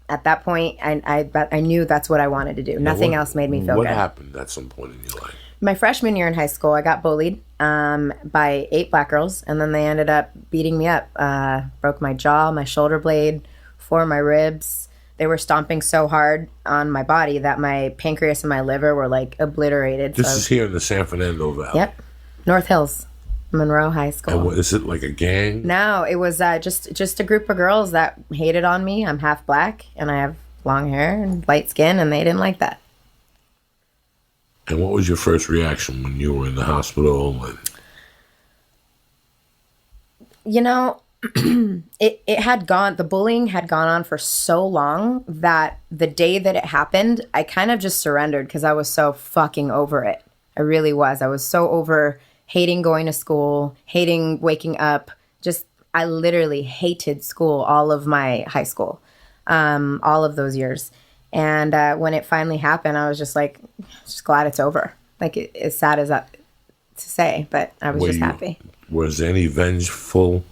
at that point, I knew that's what I wanted to do. Nothing else made me feel good. What happened at some point in your life? My freshman year in high school, I got bullied by 8 black girls, and then they ended up beating me up. Broke my jaw, my shoulder blade, 4 of my ribs. They were stomping so hard on my body that my pancreas and my liver were like obliterated. This is here in the San Fernando Valley. Yep, North Hills, Monroe High School. And what, is it like a gang? No, it was just a group of girls that hated on me. I'm half black, and I have long hair and light skin, and they didn't like that. And what was your first reaction when you were in the hospital? And you know, the bullying had gone on for so long that the day that it happened, I kind of just surrendered because I was so fucking over it. I really was. I was so over hating going to school, hating waking up. I literally hated school all of my high school, all of those years. And when it finally happened, I was just like, just glad it's over. Like, as sad as that to say, but I was just happy. Was there any vengeful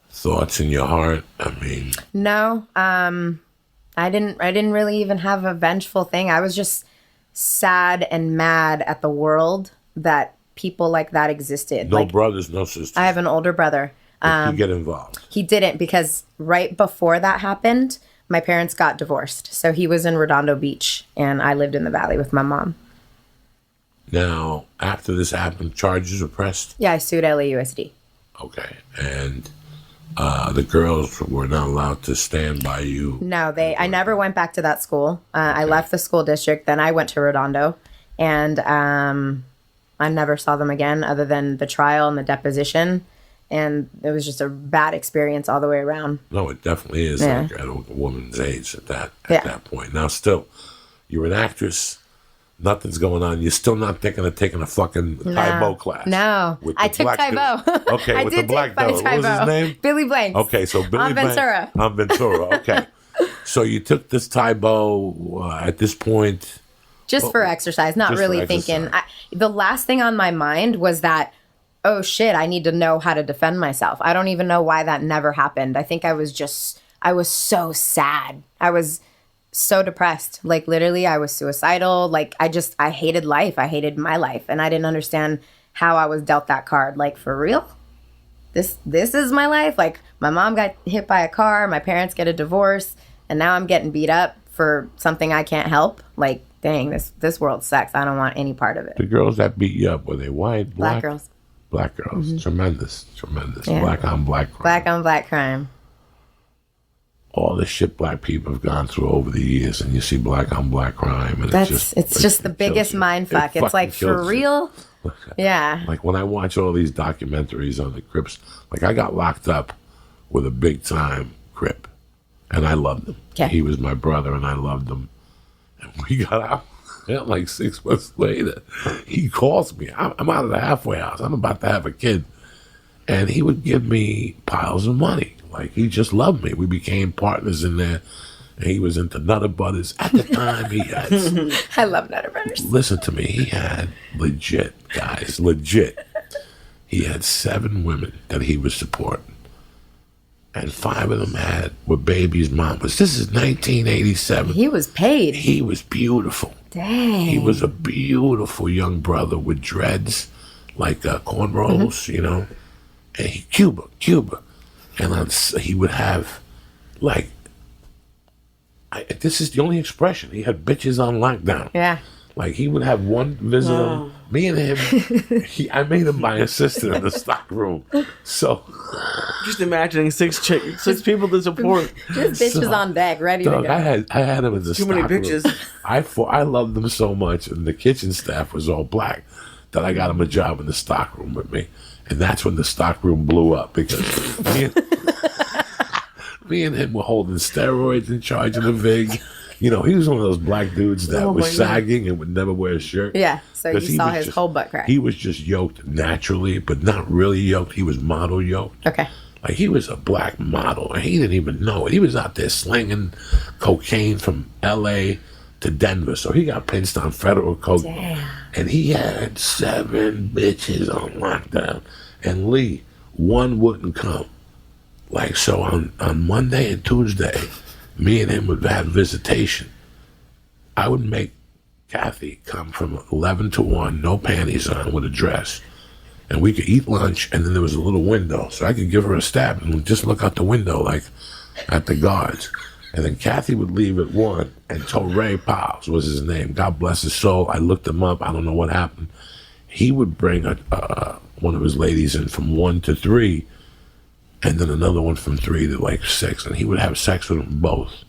thoughts in your heart? I mean, no, I didn't really even have a vengeful thing. I was just sad and mad at the world that people like that existed. No brothers, no sisters. I have an older brother. Did he get involved? He didn't, because right before that happened, my parents got divorced. So he was in Redondo Beach, and I lived in the Valley with my mom. Now, after this happened, charges were pressed? Yeah, I sued LAUSD. Okay. And the girls were not allowed to stand by you? No, I never went back to that school. I left the school district, then I went to Redondo, and I never saw them again other than the trial and the deposition. And it was just a bad experience all the way around. No, it definitely is. Yeah. Like at a woman's age at that point. Now, still, you're an actress. Nothing's going on. You're still not thinking of taking a fucking Taebo class. No, I took Taebo. Okay, with the black dude. What was his name? Billy Blanks. Okay, so Billy Blanks. Ventura. On Ventura. Okay. So you took this Taebo at this point. Just for exercise, not really thinking. The last thing on my mind was that, oh shit, I need to know how to defend myself. I don't even know why that never happened. I think I was so sad. I was so depressed. Like, literally, I was suicidal. Like, I hated life. I hated my life. And I didn't understand how I was dealt that card. Like, for real? This is my life? Like, my mom got hit by a car, my parents get a divorce, and now I'm getting beat up for something I can't help? Like, dang, this world sucks. I don't want any part of it. The girls that beat you up, were they white, black girls? Black girls. Mm-hmm. Tremendous. Yeah. Black on black crime. Black on black crime. All the shit black people have gone through over the years, and you see black on black crime, and it's just the biggest mind fuck. It's like, for real? Yeah. Like, when I watch all these documentaries on the Crips, like, I got locked up with a big time Crip, and I loved him. Okay. He was my brother, and I loved him. And we got out. And like 6 months later, he calls me. I'm out of the halfway house. I'm about to have a kid. And he would give me piles of money. Like, he just loved me. We became partners in there. And he was into Nutter Butters. At the time, he had... I love Nutter Butters. Listen to me. He had legit, guys, legit. He had 7 women that he was supporting. And 5 of them were babies' mamas. This is 1987. He was paid. He was beautiful. Dang. He was a beautiful young brother with dreads, like cornrows, you know. And Cuba. And he would have, like, this is the only expression. He had bitches on lockdown. Yeah. Like, he would have one visit him. Me and him, I made him my assistant in the stock room. So, just imagining 6 people to support. Just bitches on deck, ready to go. I had him in the stock room. Too many bitches. I loved them so much, and the kitchen staff was all black, that I got him a job in the stock room with me. And that's when the stock room blew up, because me and him were holding steroids and charging a VIG. You know, he was one of those black dudes that was sagging and would never wear a shirt. Yeah, so you saw his whole butt crack. He was just yoked naturally, but not really yoked. He was model yoked. Okay. Like, he was a black model, and he didn't even know it. He was out there slinging cocaine from L.A. to Denver, so he got pinched on federal coke. Damn. And he had 7 bitches on lockdown. And Lee, one wouldn't come. Like, so on Monday and Tuesday, me and him would have visitation. I would make Kathy come from 11 to 1, no panties on, with a dress. And we could eat lunch, and then there was a little window. So I could give her a stab and we'd just look out the window, like at the guards. And then Kathy would leave at 1, and Torrey Powles was his name. God bless his soul. I looked him up. I don't know what happened. He would bring one of his ladies in from 1 to 3, and then another one from 3 to like 6. And he would have sex with them both.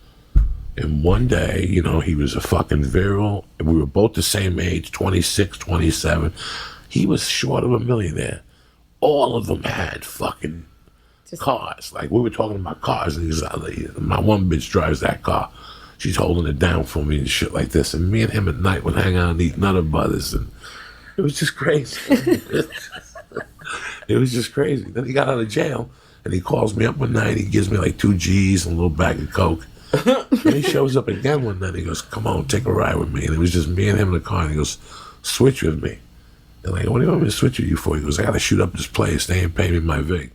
And one day, you know, he was a fucking virile. We were both the same age, 26, 27. He was short of a millionaire. All of them had fucking cars. Like, we were talking about cars, and he's like, my one bitch drives that car. She's holding it down for me and shit like this. And me and him at night would hang out and eat Nutter Butters, and it was just crazy. It was just crazy. Then he got out of jail, and he calls me up one night. He gives me like 2 G's and a little bag of Coke. And he shows up again one night. He goes, come on, take a ride with me. And it was just me and him in the car. And he goes, switch with me. And like, what do you want me to switch with you for? He goes, I got to shoot up this place. They ain't paying me my Vic.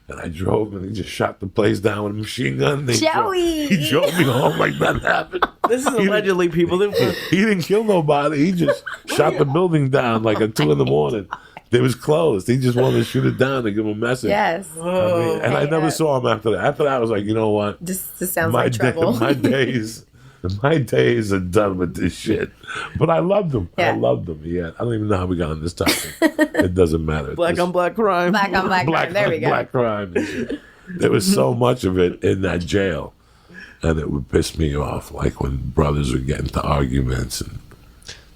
And I drove, and he just shot the place down with a machine gun. Joey! He drove me home like nothing happened. This is allegedly people. He didn't kill nobody. He just shot the building down like at 2 a.m. It was closed. He just wanted to shoot it down to give him a message. Yes. I never saw him after that. After that, I was like, you know what? This sounds like trouble. My days are done with this shit. But I loved him. Yeah. I loved him. Yeah. I don't even know how we got on this topic. It doesn't matter. Black on black crime. Black on black crime. There we go. Black crime. And shit. There was so much of it in that jail. And it would piss me off. Like when brothers would get into arguments and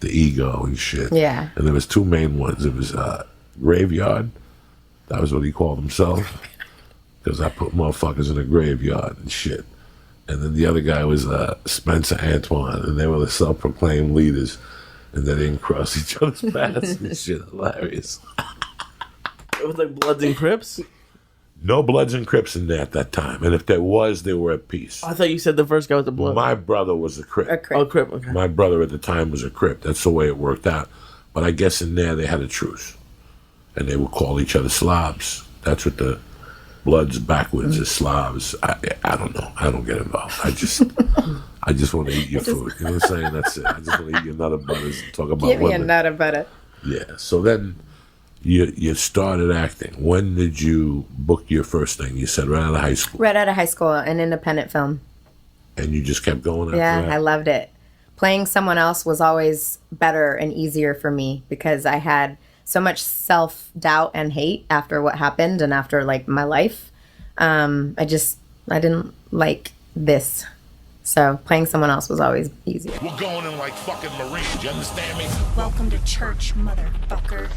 the ego and shit. Yeah. And there was 2 main ones. It was graveyard. That was what he called himself. Because I put motherfuckers in a graveyard and shit. And then the other guy was Spencer Antoine, and they were the self-proclaimed leaders, and they didn't cross each other's paths and shit. Hilarious. It was like Bloods and Crips? No Bloods and Crips in there at that time. And if there was, they were at peace. I thought you said the first guy was a Blood. My brother was a Crip. A Crip. Oh, Crip, okay. My brother at the time was a Crip. That's the way it worked out. But I guess in there they had a truce. And they would call each other Slavs. That's what the Bloods backwards is Slavs. I don't know. I don't get involved. I just want to eat your food. You know what I'm saying? That's it. I just want to eat your Nutter Butters and talk about Give me women. a Nutter Butter. Yeah. So then you started acting. When did you book your first thing? You said right out of high school. Right out of high school, an independent film. And you just kept going after Yeah, that? I loved it. Playing someone else was always better and easier for me because I had so much self-doubt and hate after what happened and after like my life. I didn't like this. So playing someone else was always easier. We're going in like fucking Marines, you understand me? Welcome to church, motherfucker.